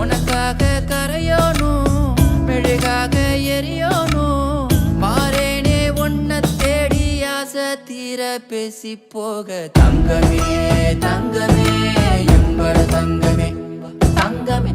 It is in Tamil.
உனக்காக கரையோனும் மெழுகாக எரியோனும் மாறேனே உன்னை தேடி ஆசை தீர பேசி போக தங்கமே தங்கமே எம்பட தங்கமே தங்கமே